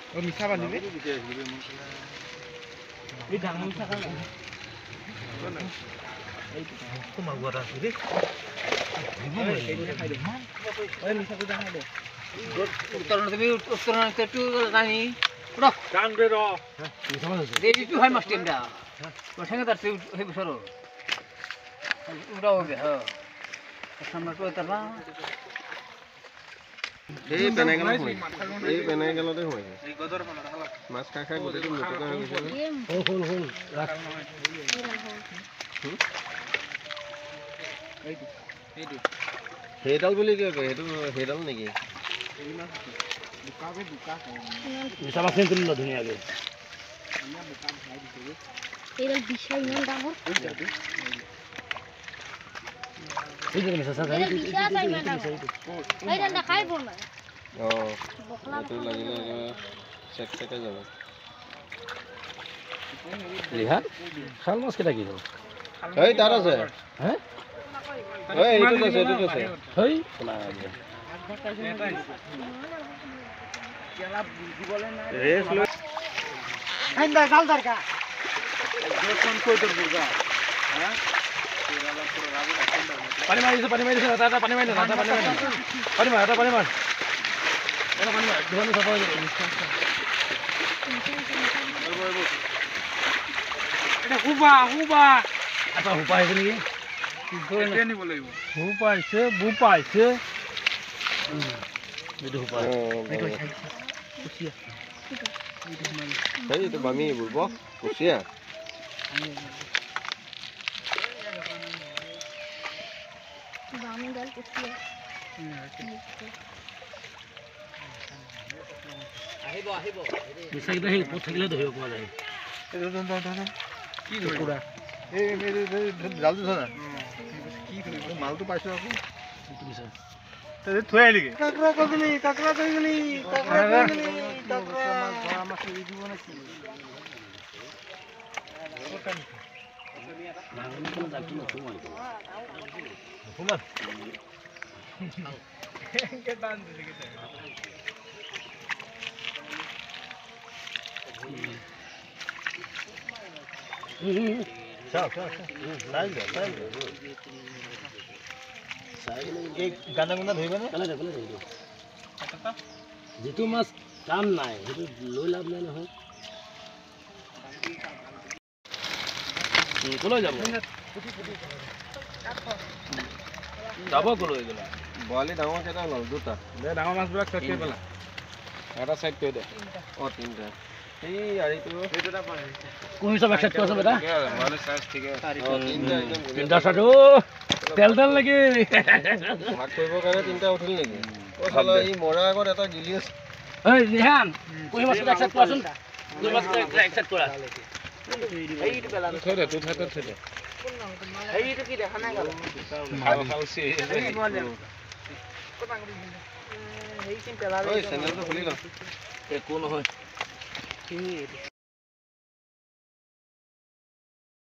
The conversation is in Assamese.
ও মিছা বান্ধিবি এই ডাঙৰ মিছা খাই এই তোমাৰ গোটা আছে দেই এই মিছাটো দেখাই দে উত্তৰণ তুমি উত্তৰণ তেটো জানি উড়া কান দে ৰ মিছা আছে দেইটো হয় মাষ্টিম দা কোথায় তাতে সেই বছৰ উড়াও বে হ্যাঁ সামনে তো এটা না এই বেনাইগালতে হয় এই গদৰ পানা মাছ খাই গোটেটো মুটকা হৈ গৈছে হল ৰাখ এইটো হেডাল বুলি কি কয় হেতু হেডাল নেকি মিছা মাছ তুলি ল ধুনীয়াকে এডাল বিশাল ইমান ডাঙৰ এই যে মিছা সাথে এইডাল দেখাই বল না এটো লাগিলে চেক চেক যাব লিহা শাল মাছ কেটা কি হল এই তার আছে হ্যাঁ এই এটো আছে হেই না রেস লো খাইন্দা জাল দরকা যখন কই তোর বুগা হ্যাঁ পানি মারিছে দাদা পানি মার এটা পানি মার দুহানে সফা হয়ে যাবে এটা হুবা আচ্ছা হুপা আছে নাকি এটা নিব লাগিব বু পাইছে এইটো হুপা এইটো কুচিয়া এই তো বামি বলব কুচিয়া বামি ডাল কুচিয়া আহিব বিশাইতে সেই উপর থাকিলে ধৰিব পৰা যায় কি ধৰিবা এই জালটো ধৰা কি ধৰিব মালটো পাইছো আকৌ তে থৈ আহিলি কাকৰা কগলি মাছ এৰি দিব নেকি যিটো মাছ কাম নাই সেইটো লৈ লাভ নাই নহয় কলৈ যাব কলৈ গ'লা বৰালি ডাঙৰ কেইটা ওলাল দুটা দে ডাঙৰ মাছবিলাক চেক কৰি পেলা এটা সাইড কৰি দে তিনটা এই আৰিটো এইটোটা পাই কোন হিচাপে চেক কৰিছ বেটা মানে সাইজ ঠিক আছে তিনটা সাইড তেল লাগি ভাগ কৰিব কাৰণে তিনটা উঠিল নেকি ও সালা ই মৰা আগত এটা গিলি আছে এই ৰিহান কোন মাছটা চেক কৰাচোন কোন মাছটা চেক কৰা এইটো পেলা থৈ দে তুই থৈ দে এইটো কি দেখা নাই গল খাওছি এই চেনেলটো খুলি ল একো নহয়